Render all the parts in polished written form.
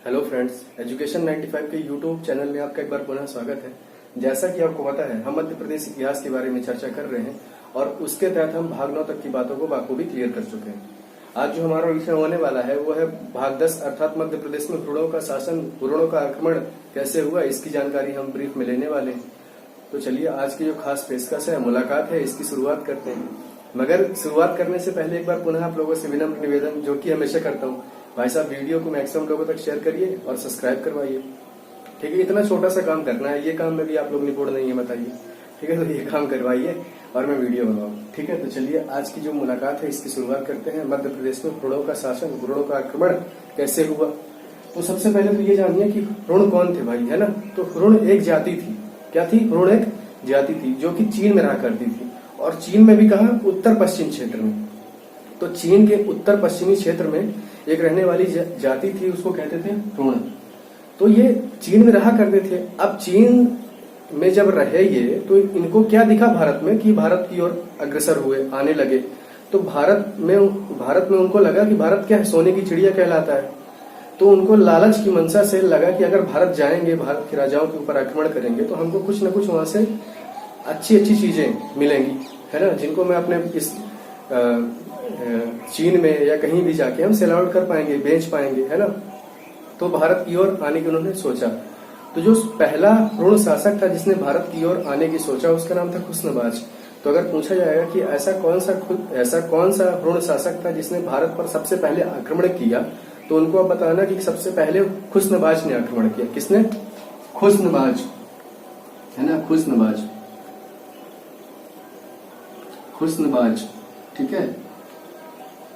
Hello friends, education 95 के YouTube channel में आपका एक बार पुनः स्वागत है। जैसा कि आपको पता है, हम मध्य प्रदेश इतिहास के बारे में चर्चा कर रहे हैं और उसके तहत हम भाग 9 तक की बातों को बाखूबी क्लियर कर चुके हैं। आज जो हमारा विषय होने वाला है वो है भाग 10 अर्थात मध्य प्रदेश में हुरणों का शासन, हुरणों का आक्रमण कैसे हुआ, इसकी जानकारी हम ब्रीफ में लेने वाले हैं। तो चलिए, आज की जो खास पेशकश है, मुलाकात है, इसकी शुरुआत करते हैं। मगर शुरुआत करने से पहले एक बार पुनः आप लोगों से विनम्र निवेदन, जो कि हमेशा करता हूँ, भाई साहब वीडियो को मैक्सिमम लोगों तक शेयर करिए और सब्सक्राइब करवाइए। ठीक है, इतना छोटा सा काम करना है, ये काम में भी आप लोग निपुण नहीं है, बताइए। ठीक है, तो ये काम करवाइए और मैं वीडियो बनाऊँ। ठीक है, तो चलिए आज की जो मुलाकात है इसकी शुरुआत करते हैं। मध्य प्रदेश में हुरणों का शासन, हुरणों का आक्रमण कैसे हुआ। तो सबसे पहले तो ये जानिए कि हुरण कौन थे भाई, है ना। तो हुरण एक जाति थी। क्या थी? हुरण एक जाति थी जो कि चीन में रहा करती थी, और चीन में भी कहा, उत्तर पश्चिम क्षेत्र में। तो चीन के उत्तर पश्चिमी क्षेत्र में एक रहने वाली जाति थी, उसको कहते थे हुरण। तो ये चीन में रहा करते थे। अब चीन में जब रहे ये, तो इनको क्या दिखा भारत में कि भारत की ओर अग्रसर हुए, आने लगे। तो भारत में उनको लगा कि भारत क्या है, सोने की चिड़िया कहलाता है। तो उनको लालच की मंशा से लगा कि अगर भारत जाएंगे, भारत के राजाओं के ऊपर आक्रमण करेंगे, तो हमको कुछ न कुछ वहां से अच्छी अच्छी चीजें मिलेंगी, है ना, जिनको मैं अपने इस चीन में या कहीं भी जाके हम सेल आउट कर पाएंगे, बेच पाएंगे, है ना। तो भारत की ओर आने की उन्होंने सोचा। तो जो पहला हुरण शासक था जिसने भारत की ओर आने की सोचा, उसका नाम था खुस्नबाज। तो अगर पूछा जाएगा कि ऐसा कौन सा हुरण शासक था जिसने भारत पर सबसे पहले आक्रमण किया, तो उनको आप बताना कि सबसे पहले खुस्नबाज ने आक्रमण किया। किसने? खुस्नबाज, है ना, खुस्नबाज। ठीक है,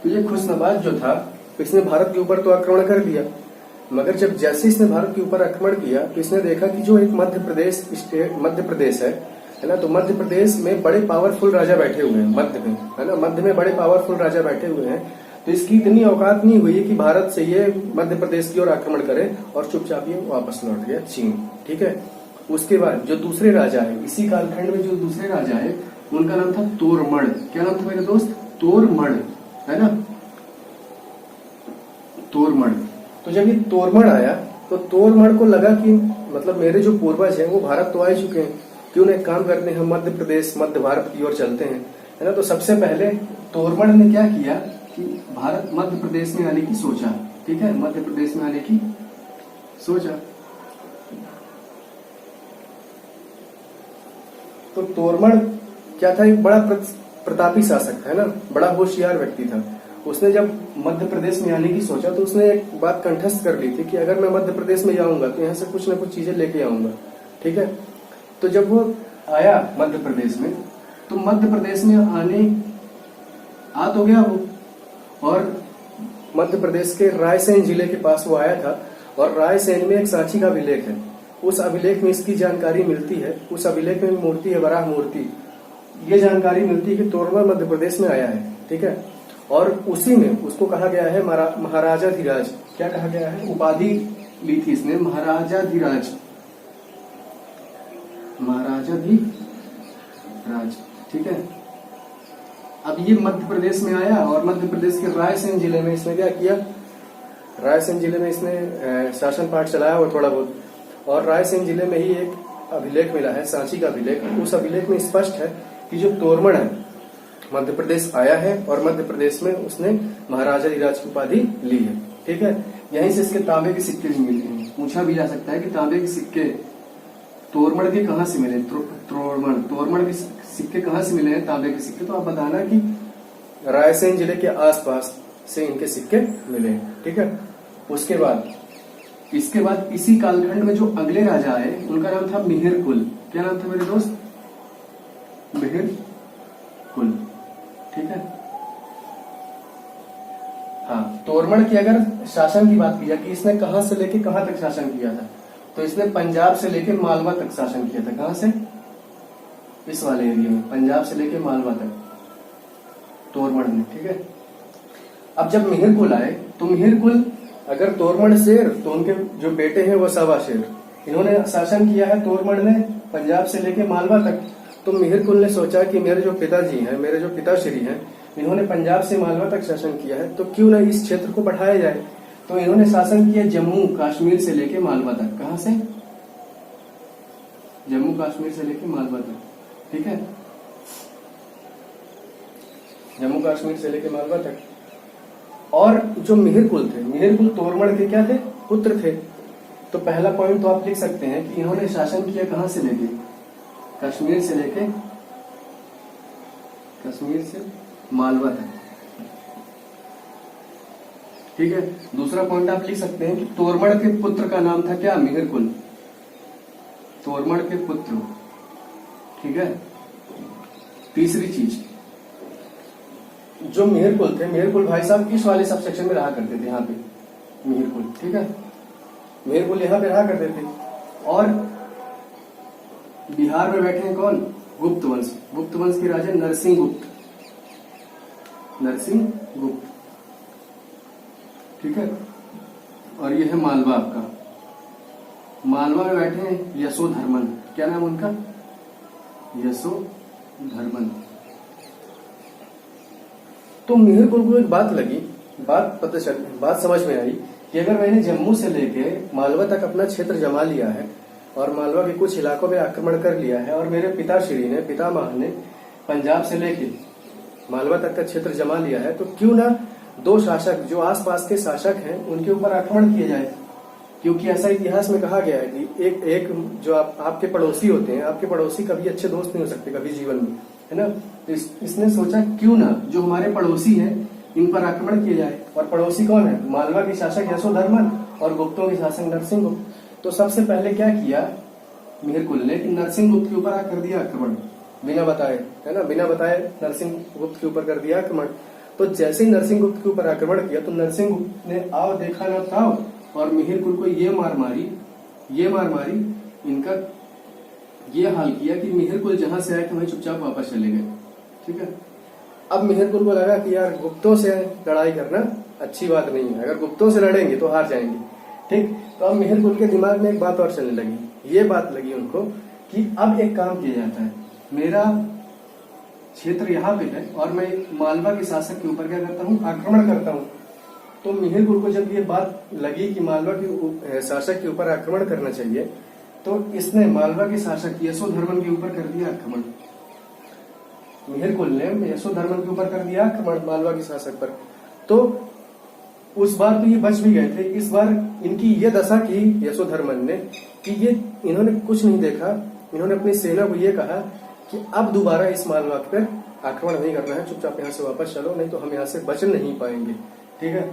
तो ये खुस्नबाज जो था, इसने भारत के ऊपर तो आक्रमण कर दिया, मगर जब जैसे इसने भारत के ऊपर आक्रमण किया तो इसने देखा कि जो एक मध्य प्रदेश है ना, तो मध्य प्रदेश में बड़े पावरफुल राजा बैठे हुए हैं, मध्य में, है ना, मध्य में बड़े पावरफुल राजा बैठे हुए हैं। तो इसकी इतनी औकात नहीं हुई कि भारत से ये मध्य प्रदेश की ओर आक्रमण करे, और चुपचाप ये वापस लौट गया चीन। ठीक है, उसके बाद जो दूसरे राजा है, इसी कालखंड में जो दूसरे राजा है, उनका नाम था तोरमण। क्या नाम था मेरे दोस्त? तोरमण, है ना, तोरमण। तो जब ये तोरमण आया, तो तोरमण को लगा कि मतलब मेरे जो पूर्वज हैं वो भारत तो आ चुके हैं, क्यों ना एक काम करते हैं, हम मध्य भारत की ओर चलते हैं, है ना। तो सबसे पहले तोरमण ने क्या किया कि मध्य प्रदेश में आने की सोचा। ठीक है, मध्य प्रदेश में आने की सोचा। तो तोरमण क्या था? एक बड़ा प्रतापी शासक था, है ना, बड़ा होशियार व्यक्ति था। उसने जब मध्य प्रदेश में आने की सोचा, तो उसने एक बात कंठस्थ कर ली थी कि अगर मैं मध्य प्रदेश में जाऊंगा तो यहाँ से कुछ न कुछ चीजें लेके आऊंगा। ठीक है, तो जब वो आया मध्य प्रदेश में, तो मध्य प्रदेश में आ तो गया वो, और मध्य प्रदेश के रायसेन जिले के पास वो आया था, और रायसेन में एक सांची का अभिलेख है। उस अभिलेख में इसकी जानकारी मिलती है। उस अभिलेख में मूर्ति है, वराह मूर्ति। ये जानकारी मिलती है कि तोरमण मध्य प्रदेश में आया है। ठीक है, और उसी में उसको कहा गया है महाराजाधिराज। क्या कहा गया है? उपाधि ली थी इसने, महाराजाधिराज। ठीक है, अब ये मध्य प्रदेश में आया, और मध्य प्रदेश के रायसेन जिले में इसने क्या किया? रायसेन जिले में इसने शासन पाठ चलाया और थोड़ा बहुत, और रायसेन जिले में ही एक अभिलेख मिला है, सांची का अभिलेख। उस अभिलेख में स्पष्ट है कि जो तोरमण है मध्य प्रदेश आया है, और मध्य प्रदेश में उसने महाराजाधिराज की उपाधि ली है। ठीक है, यहीं से इसके तांबे के सिक्के भी मिले हैं। पूछा भी जा सकता है कि तांबे के सिक्के तोरमण के कहाँ से मिले? तोरमण के सिक्के कहाँ से मिले हैं, तांबे के सिक्के? तो आप बताना कि रायसेन जिले के आसपास से इनके सिक्के मिले हैं। ठीक है, इसके बाद इसी कालखंड में जो अगले राजा आए, उनका नाम था मिहिरकुल। क्या नाम था मेरे दोस्त? मिहिरकुल। ठीक है, हाँ, तोरमण की अगर शासन की बात की जाए कि इसने कहां से लेके कहां तक शासन किया था, तो इसने पंजाब से लेके मालवा तक शासन किया था। कहां से? इस वाले एरिया में, पंजाब से लेके मालवा तक तोरमण ने। ठीक है, अब जब मिहिरकुल आए, तो मिहिरकुल अगर तोरमण शेर, तो उनके जो बेटे हैं वो सवा शेर। इन्होंने शासन किया है, तोरमण ने पंजाब से लेके मालवा तक। तो मिहिरकुल ने सोचा कि मेरे जो पिताजी हैं, मेरे जो पिताश्री हैं, इन्होंने पंजाब से मालवा तक शासन किया है, तो क्यों ना इस क्षेत्र को बढ़ाया जाए। तो इन्होंने शासन किया जम्मू कश्मीर से लेके मालवा तक। कहां से? जम्मू कश्मीर से लेके मालवा तक, ठीक है, जम्मू कश्मीर से लेके मालवा तक। और जो मिहिरकुल थे, मिहिरकुल तोरमण के क्या थे? पुत्र थे। तो पहला पॉइंट तो आप लिख सकते हैं कि इन्होंने शासन किया कहां से लेके? कश्मीर से लेके, कश्मीर से मालवा तक, ठीक है। दूसरा पॉइंट आप लिख सकते हैं कि तोरमण के पुत्र का नाम था क्या? मिहिरकुल, तोरमण के पुत्र, ठीक है। तीसरी चीज, जो मिहिरकुल थे, मिहिरकुल भाई साहब किस वाले सब सेक्शन में रहा करते थे? यहाँ पे मिहिरकुल, ठीक है, मिहिरकुल यहाँ पे रहा करते थे। और बिहार में बैठे हैं कौन? गुप्त वंश, गुप्त वंश के राजा नरसिंह गुप्त, नरसिंह गुप्त, ठीक है। और ये है मालवा आपका, मालवा में बैठे हैं यशोधर्मन। क्या नाम उनका? यशोधर्मन। तो मिहिरकुल को एक बात लगी, बात समझ में आई कि अगर मैंने जम्मू से लेके मालवा तक अपना क्षेत्र जमा लिया है और मालवा के कुछ इलाकों में आक्रमण कर लिया है और मेरे पिताश्री ने, पितामह ने पंजाब से लेके मालवा तक का क्षेत्र जमा लिया है, तो क्यों ना दो शासक जो आसपास के शासक हैं उनके ऊपर आक्रमण किया जाए। क्योंकि ऐसा इतिहास में कहा गया है कि एक जो आपके पड़ोसी होते हैं, आपके पड़ोसी कभी अच्छे दोस्त नहीं हो सकते कभी जीवन में, है ना। तो इसने सोचा क्यों ना जो हमारे पड़ोसी हैं इन पर आक्रमण किया जाए। और पड़ोसी कौन है? मालवा के शासक यशोधर्मन और गुप्तों के शासक नरसिंह गुप्त। तो सबसे पहले क्या किया मिहिरकुल ने कि नरसिंह गुप्त के ऊपर कर दिया आक्रमण, बिना बताए, है ना, बिना बताए नरसिंह गुप्त के ऊपर कर दिया आक्रमण। तो जैसे ही नरसिंह गुप्त के ऊपर आक्रमण किया तो नरसिंह गुप्त ने आओ देखा न था और मिहिरकुल को ये मार मारी, इनका ये हाल किया कि मिहिरकुल जहां से आए थे वहीं चुपचाप वापस चले गए, ठीक है। अब मिहिरकुल को लगा कि यार गुप्तों से लड़ाई करना अच्छी बात नहीं है, अगर गुप्तों से लड़ेंगे तो हार जाएंगे, ठीक। तो अब मिहिरकुल के दिमाग में एक बात और चलने लगी, ये बात लगी उनको कि अब एक काम किया जाता है, मेरा क्षेत्र यहाँ पे है और मैं मालवा के शासक के ऊपर क्या करता हूँ? आक्रमण करता हूँ। तो मिहिरकुल को जब ये बात लगी कि मालवा के शासक के ऊपर आक्रमण करना चाहिए, तो इसने मालवा के शासक यशोधर्मन के ऊपर कर दिया आक्रमण। मिहिरकुल ने यशोधर्मन के ऊपर कर दिया आक्रमण मालवा के शासक पर। तो उस बार तो ये बच भी गए थे, इस बार इनकी ये दशा की यशोधर्मन ने कि ये इन्होंने कुछ नहीं देखा, इन्होंने अपनी सेना को ये कहा कि अब दोबारा इस मालवा पर आक्रमण नहीं करना है, चुपचाप यहाँ से वापस चलो, नहीं तो हम यहाँ से बच नहीं पाएंगे, ठीक है।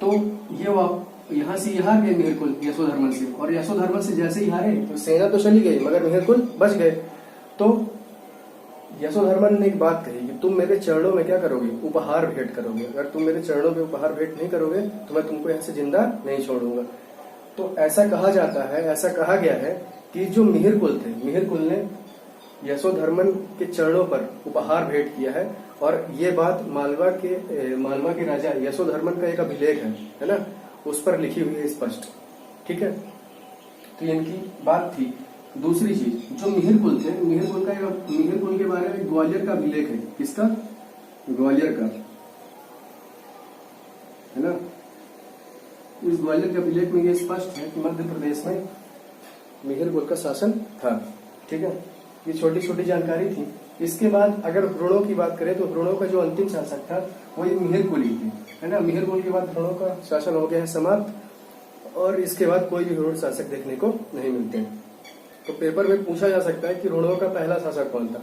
तो ये यहाँ से हार गए मिहिरकुल यशोधर्मन से, और यशोधर्मन से जैसे ही हारे तो सेना तो चली गई मगर मिहिरकुल बच गए। तो यशोधर्मन ने एक बात कही कि तुम मेरे चरणों में क्या करोगे? उपहार भेंट करोगे, अगर तुम मेरे चरणों में उपहार भेंट नहीं करोगे तो मैं तुमको यहाँ से जिंदा नहीं छोड़ूंगा। तो ऐसा कहा जाता है, ऐसा कहा गया है कि जो मिहिरकुल थे, मिहिरकुल ने यशोधर्मन के चरणों पर उपहार भेंट किया है। और ये बात मालवा के राजा यशोधर्मन का एक अभिलेख है ना, उस पर लिखी हुई है स्पष्ट, ठीक है। तो इनकी बात थी। दूसरी चीज, जो मिहिरकुल थे, मिहिरकुल के बारे में ग्वालियर का अभिलेख है। किसका? ग्वालियर का, है ना। इस ग्वालियर के अभिलेख में ये स्पष्ट है कि मध्य प्रदेश में मिहिरकुल का शासन था, ठीक है। ये छोटी छोटी जानकारी थी। इसके बाद अगर व्रणों की बात करें तो व्रणों का जो अंतिम शासक था वो मिहिरकुल ही थे, है ना। मिहिरकुल के बाद व्रणों का शासन हो गया है समाप्त, और इसके बाद कोई भी व्रण शासक देखने को नहीं मिलते। तो पेपर में पूछा जा सकता है कि व्रणों का पहला शासक कौन था,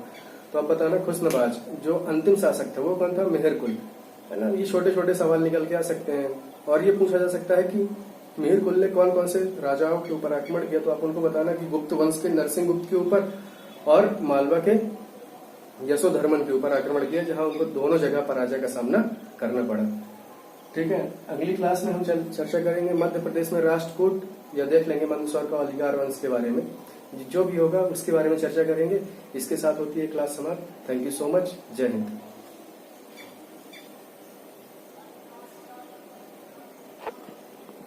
तो आप बताना खुशनवाज। जो अंतिम शासक था वो कौन था? मिहिरकुल, है ना। ये छोटे छोटे सवाल निकल के आ सकते हैं। और ये पूछा जा सकता है कि मिहिरकुल ने कौन कौन से राजाओं के ऊपर आक्रमण किया, तो आप उनको बताना कि गुप्त वंश के नरसिंह गुप्त के ऊपर और मालवा के यशोधर्मन के ऊपर आक्रमण किया, जहां उनको दोनों जगह पराजय का सामना करना पड़ा, ठीक है। अगली क्लास में हम चर्चा करेंगे मध्य प्रदेश में राष्ट्रकूट, या देख लेंगे मंदसौर का अधिकार वंश के बारे में। जो भी होगा उसके बारे में चर्चा करेंगे। इसके साथ होती है क्लास समाप्त। Thank you so much. जय हिंद।